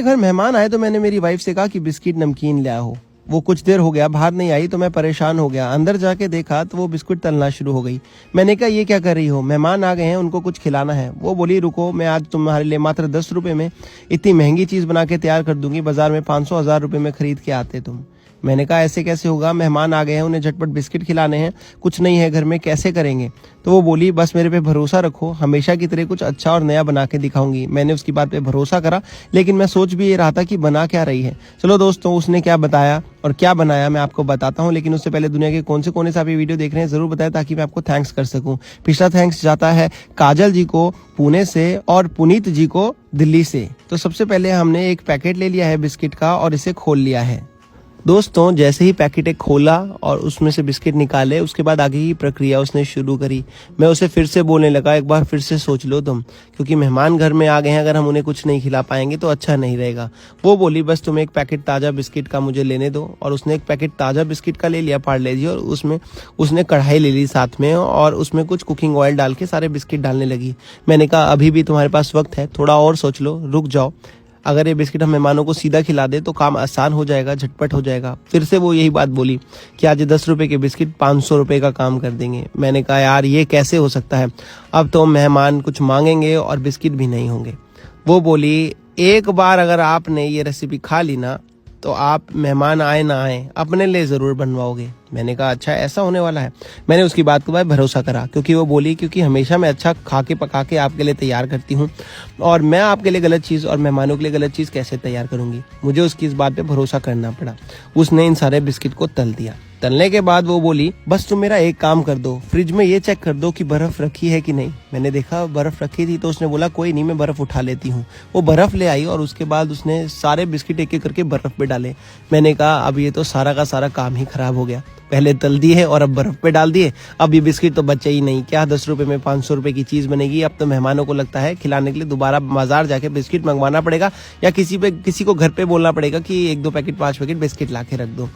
घर मेहमान आए तो मैंने मेरी वाइफ से कहा कि बिस्किट नमकीन ले आओ। वो कुछ देर हो गया बाहर नहीं आई तो मैं परेशान हो गया। अंदर जाके देखा तो वो बिस्कुट तलना शुरू हो गई। मैंने कहा ये क्या कर रही हो, मेहमान आ गए हैं उनको कुछ खिलाना है। वो बोली रुको, मैं आज तुम्हारे लिए मात्र 10 रुपए में इतनी महंगी चीज बना के तैयार कर दूंगी, बाजार में 500-1000 रुपए में खरीद के आते तुम। मैंने कहा ऐसे कैसे होगा, मेहमान आ गए हैं उन्हें झटपट बिस्किट खिलाने हैं, कुछ नहीं है घर में, कैसे करेंगे। तो वो बोली बस मेरे पे भरोसा रखो, हमेशा की तरह कुछ अच्छा और नया बना के दिखाऊंगी। मैंने उसकी बात पे भरोसा करा, लेकिन मैं सोच भी ये रहा था कि बना क्या रही है। चलो दोस्तों, उसने क्या बताया और क्या बनाया मैं आपको बताता हूँ, लेकिन उससे पहले दुनिया के कौन से कोने से आप ये वीडियो देख रहे हैं जरूर बताएं ताकि मैं आपको थैंक्स कर सकूं। पिछला थैंक्स जाता है काजल जी को पुणे से और पुनीत जी को दिल्ली से। तो सबसे पहले हमने एक पैकेट ले लिया है बिस्किट का और इसे खोल लिया है। दोस्तों, जैसे ही पैकेट एक खोला और उसमें से बिस्किट निकाले, उसके बाद आगे की प्रक्रिया उसने शुरू करी। मैं उसे फिर से बोलने लगा, एक बार फिर से सोच लो तुम, क्योंकि मेहमान घर में आ गए हैं, अगर हम उन्हें कुछ नहीं खिला पाएंगे तो अच्छा नहीं रहेगा। वो बोली बस तुम एक पैकेट ताज़ा बिस्किट का मुझे लेने दो, और उसने एक पैकेट ताज़ा बिस्किट का ले लिया पार्ले जी, और उसमें उसने कढ़ाई ले ली साथ में और उसमें कुछ कुकिंग ऑयल डाल के सारे बिस्किट डालने लगी। मैंने कहा अभी भी तुम्हारे पास वक्त है, थोड़ा और सोच लो, रुक जाओ। अगर ये बिस्किट हम मेहमानों को सीधा खिला दे तो काम आसान हो जाएगा, झटपट हो जाएगा। फिर से वो यही बात बोली कि आज 10 रुपए के बिस्किट 500 रुपए का काम कर देंगे। मैंने कहा यार ये कैसे हो सकता है, अब तो मेहमान कुछ मांगेंगे और बिस्किट भी नहीं होंगे। वो बोली एक बार अगर आपने ये रेसिपी खा ली ना तो आप मेहमान आए ना आए अपने लिए ज़रूर बनवाओगे। मैंने कहा अच्छा ऐसा होने वाला है। मैंने उसकी बात को भरोसा करा, क्योंकि वो बोली क्योंकि हमेशा मैं अच्छा खा के पका के आपके लिए तैयार करती हूँ, और मैं आपके लिए गलत चीज़ और मेहमानों के लिए गलत चीज़ कैसे तैयार करूँगी। मुझे उसकी इस बात पे भरोसा करना पड़ा। उसने इन सारे बिस्किट को तल दिया। तलने के बाद वो बोली बस तुम मेरा एक काम कर दो, फ्रिज में ये चेक कर दो कि बर्फ रखी है कि नहीं। मैंने देखा बर्फ रखी थी तो उसने बोला कोई नहीं, मैं बर्फ उठा लेती हूँ। वो बर्फ ले आई और उसके बाद उसने सारे बिस्किट एक एक करके बर्फ पे डाले। मैंने कहा अब ये तो सारा का सारा काम ही खराब हो गया, पहले तल दिए और अब बर्फ पे डाल दिए, अब ये बिस्किट तो बचे ही नहीं। क्या 10 रुपए में 500 रुपए की चीज बनेगी। अब तो मेहमानों को लगता है खिलाने के लिए दोबारा बाजार जाके बिस्किट मंगवाना पड़ेगा, या किसी को घर पे बोलना पड़ेगा कि 1-2 पैकेट 5 पैकेट बिस्किट ला के रख दो।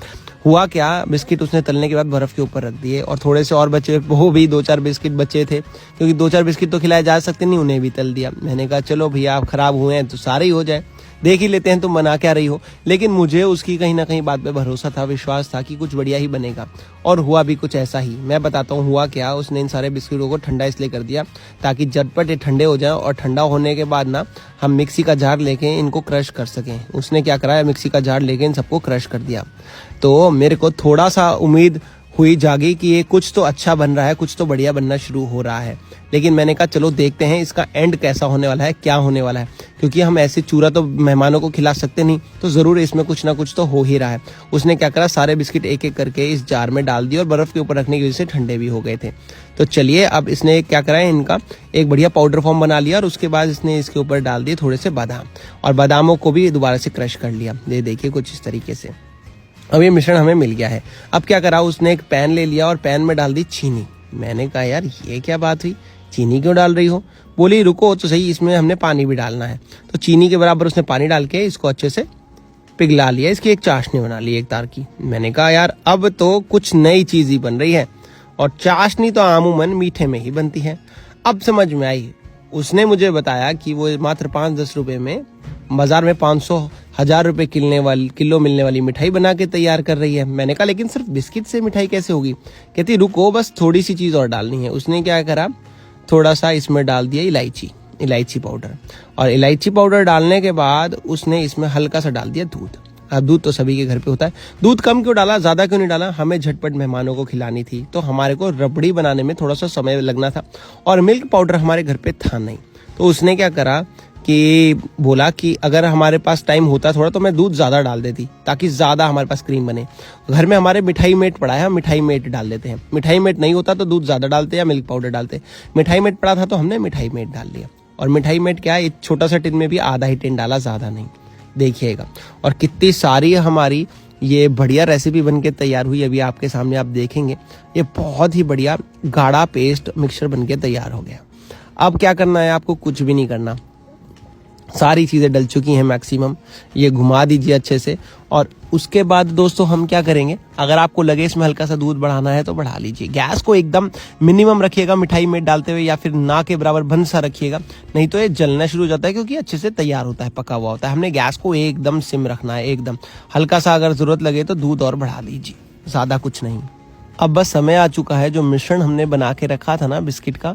हुआ क्या, बिस्किट उसने तलने के बाद बर्फ के ऊपर रख दिए, और थोड़े से और बचे, वो भी 2-4 बिस्किट बचे थे, क्योंकि 2-4 बिस्किट तो खिलाए जा सकते नहीं, उन्हें भी तल दिया। मैंने कहा चलो भैया आप खराब हुए हैं तो सारे ही हो जाए, देख ही लेते हैं तुम बना क्या रही हो। लेकिन मुझे उसकी कहीं ना कहीं बात पे भरोसा था, विश्वास था कि कुछ बढ़िया ही बनेगा, और हुआ भी कुछ ऐसा ही। मैं बताता हूँ हुआ क्या। उसने इन सारे बिस्किटों को ठंडा इसलिए कर दिया ताकि झटपट ये ठंडे हो जाएं, और ठंडा होने के बाद ना हम मिक्सी का जार लेके इनको क्रश कर सकें। उसने क्या करा, मिक्सी का जार लेके इन सबको क्रश कर दिया। तो मेरे को थोड़ा सा उम्मीद हुई जागी कि ये कुछ तो अच्छा बन रहा है, कुछ तो बढ़िया बनना शुरू हो रहा है। लेकिन मैंने कहा चलो देखते हैं इसका एंड कैसा होने वाला है, क्या होने वाला है, क्योंकि हम ऐसे चूरा तो मेहमानों को खिला सकते नहीं, तो जरूर इसमें कुछ ना कुछ तो हो ही रहा है। उसने क्या करा, सारे बिस्किट एक एक करके इस जार में डाल दिए और बर्फ के ऊपर रखने की वजह से ठंडे भी हो गए थे। तो चलिए अब इसने क्या करा है, इनका एक बढ़िया पाउडर फॉर्म बना लिया, और उसके बाद इसने इसके ऊपर डाल दिए थोड़े से बादाम, और बादामों को भी दोबारा से क्रश कर लिया। ये देखिए कुछ इस तरीके से अब ये मिश्रण हमें मिल गया है। अब क्या करा, उसने एक पैन ले लिया और पैन में डाल दी चीनी। मैंने कहा यार ये क्या बात हुई, चीनी क्यों डाल रही हो। बोली रुको तो सही, इसमें हमने पानी भी डालना है। तो चीनी के बराबर उसने पानी डाल के इसको अच्छे से पिघला लिया, इसकी एक चाशनी बना ली एक तार की। मैंने कहा यार अब तो कुछ नई चीज ही बन रही है, और चाशनी तो आमूमन मीठे में ही बनती है। अब समझ में आई। उसने मुझे बताया कि वो मात्र 5-10 रुपए में बाजार में 500-1000 रुपए किलो मिलने वाली मिठाई बना के तैयार कर रही है। मैंने कहा लेकिन सिर्फ बिस्किट से मिठाई कैसे होगी। कहती रुको बस थोड़ी सी चीज और डालनी है। उसने क्या करा, थोड़ा सा इसमें डाल दिया इलायची पाउडर, और इलायची पाउडर डालने के बाद उसने इसमें हल्का सा डाल दिया दूध। अब दूध तो सभी के घर पे होता है, दूध कम क्यों डाला, ज्यादा क्यों नहीं डाला, हमें झटपट मेहमानों को खिलानी थी, तो हमारे को रबड़ी बनाने में थोड़ा सा समय लगना था, और मिल्क पाउडर हमारे घर पे था नहीं। तो उसने क्या करा कि बोला कि अगर हमारे पास टाइम होता थोड़ा तो मैं दूध ज़्यादा डाल देती, ताकि ज़्यादा हमारे पास क्रीम बने। घर में हमारे मिठाई मेट पड़ा है, हम मिठाई मेट डाल देते हैं। मिठाई मेट नहीं होता तो दूध ज़्यादा डालते या मिल्क पाउडर डालते। मिठाई मेट पड़ा था तो हमने मिठाई मेट डाल लिया, और मिठाई मेट क्या है, एक छोटा सा टिन में भी आधा ही टिन डाला, ज़्यादा नहीं। देखिएगा, और कितनी सारी हमारी ये बढ़िया रेसिपी बनके तैयार हुई। अभी आपके सामने आप देखेंगे, ये बहुत ही बढ़िया गाढ़ा पेस्ट मिक्सचर बनके तैयार हो गया। अब क्या करना है आपको, कुछ भी नहीं करना। सारी चीज़ें डल चुकी हैं मैक्सिमम। ये घुमा दीजिए अच्छे से। और उसके बाद दोस्तों हम क्या करेंगे, अगर आपको लगे इसमें हल्का सा दूध बढ़ाना है तो बढ़ा लीजिए। गैस को एकदम मिनिमम रखिएगा मिठाई में डालते हुए, या फिर ना के बराबर बंद सा रखिएगा, नहीं तो ये जलना शुरू हो जाता है, क्योंकि अच्छे से तैयार होता है, पका हुआ होता है। हमने गैस को एकदम सिम रखना है, एकदम हल्का सा अगर जरूरत लगे तो दूध और बढ़ा लीजिए, ज़्यादा कुछ नहीं। अब बस समय आ चुका है, जो मिश्रण हमने बना के रखा था ना बिस्किट का,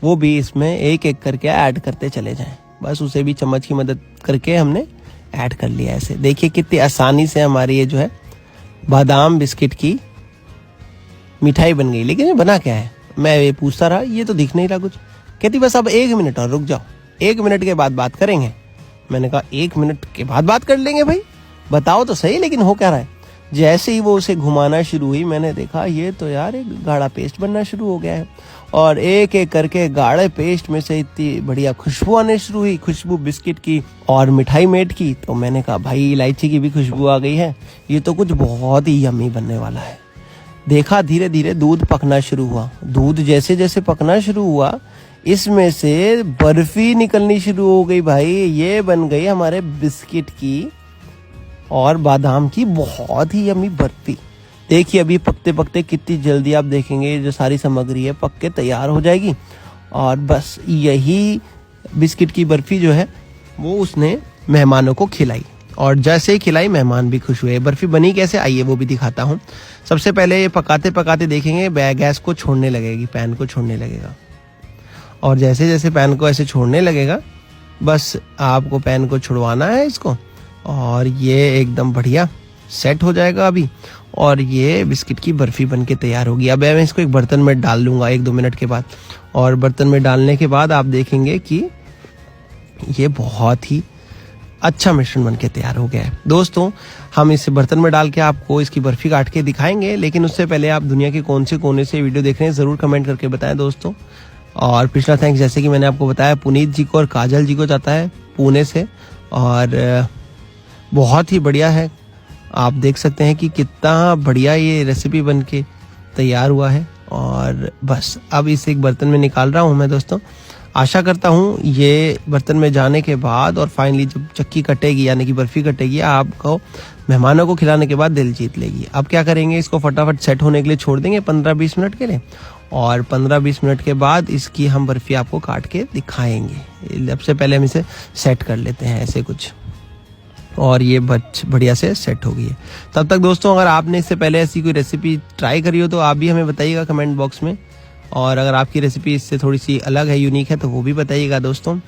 वो भी इसमें एक एक करके ऐड करते चले जाएं। बस उसे भी चम्मच की मदद करके हमने ऐड कर लिया। ऐसे देखिए कितनी आसानी से हमारी ये जो है बादाम बिस्किट की मिठाई बन गई। लेकिन ये बना क्या है, मैं ये पूछता रहा, ये तो दिख नहीं रहा कुछ। कहती बस अब 1 मिनट और रुक जाओ, 1 मिनट के बाद बात करेंगे। मैंने कहा 1 मिनट के बाद बात कर लेंगे भाई, बताओ तो सही लेकिन हो क्या रहा है। जैसे ही वो उसे घुमाना शुरू हुई, मैंने देखा ये तो यार एक गाढ़ा पेस्ट बनना शुरू हो गया है। और एक एक करके गाढ़े पेस्ट में से इतनी बढ़िया खुशबू आने शुरू हुई, खुशबू बिस्किट की और मिठाई मेट की। तो मैंने कहा भाई इलायची की भी खुशबू आ गई है, ये तो कुछ बहुत ही यम्मी बनने वाला है। देखा धीरे धीरे दूध पकना शुरू हुआ। दूध जैसे जैसे पकना शुरू हुआ, इसमें से बर्फी निकलनी शुरू हो गई भाई। ये बन गई हमारे बिस्किट की और बादाम की बहुत ही यम्मी बर्फी। देखिए अभी पकते पकते कितनी जल्दी आप देखेंगे जो सारी सामग्री है पक के तैयार हो जाएगी। और बस यही बिस्किट की बर्फी जो है वो उसने मेहमानों को खिलाई, और जैसे ही खिलाई मेहमान भी खुश हुए। बर्फी बनी कैसे, आइए वो भी दिखाता हूँ। सबसे पहले ये पकाते पकाते देखेंगे गैस को छोड़ने लगेगी, पैन को छोड़ने लगेगा। और जैसे जैसे पैन को ऐसे छोड़ने लगेगा, बस आपको पैन को छुड़वाना है इसको, और ये एकदम बढ़िया सेट हो जाएगा अभी। और ये बिस्किट की बर्फी बन के तैयार होगी। अब मैं इसको एक बर्तन में डाल लूँगा 1-2 मिनट के बाद। और बर्तन में डालने के बाद आप देखेंगे कि ये बहुत ही अच्छा मिश्रण बन के तैयार हो गया है। दोस्तों हम इसे बर्तन में डाल के आपको इसकी बर्फी काट के दिखाएंगे, लेकिन उससे पहले आप दुनिया के कौन से कोने से वीडियो देख रहे हैं ज़रूर कमेंट करके बताएं दोस्तों। और पिछला थैंक्स जैसे कि मैंने आपको बताया पुनीत जी को और काजल जी को जाता है पुणे से, और बहुत ही बढ़िया है। आप देख सकते हैं कि कितना बढ़िया ये रेसिपी बन के तैयार हुआ है। और बस अब इसे एक बर्तन में निकाल रहा हूँ मैं दोस्तों। आशा करता हूँ ये बर्तन में जाने के बाद और फाइनली जब चक्की कटेगी यानी कि बर्फी कटेगी, आपको मेहमानों को खिलाने के बाद दिल जीत लेगी। अब क्या करेंगे, इसको फटाफट सेट होने के लिए छोड़ देंगे 15-20 मिनट के लिए, और 15-20 मिनट के बाद इसकी हम बर्फी आपको काट के दिखाएंगे। सबसे पहले हम इसे सेट कर लेते हैं ऐसे कुछ, और ये बढ़िया से सेट हो गई है। तब तक दोस्तों अगर आपने इससे पहले ऐसी कोई रेसिपी ट्राई करी हो तो आप भी हमें बताइएगा कमेंट बॉक्स में, और अगर आपकी रेसिपी इससे थोड़ी सी अलग है, यूनिक है, तो वो भी बताइएगा दोस्तों।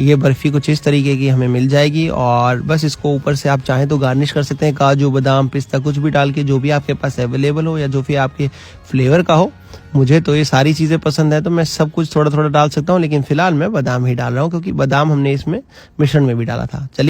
ये बर्फ़ी कुछ इस तरीके की हमें मिल जाएगी, और बस इसको ऊपर से आप चाहें तो गार्निश कर सकते हैं काजू बादाम पिस्ता कुछ भी डाल के, जो भी आपके पास अवेलेबल हो या जो भी आपके फ्लेवर का हो। मुझे तो ये सारी चीज़ें पसंद है तो मैं सब कुछ थोड़ा थोड़ा डाल सकता हूँ, लेकिन फिलहाल मैं बादाम ही डाल रहा हूँ क्योंकि बादाम हमने इसमें मिश्रण में भी डाला था। चलिए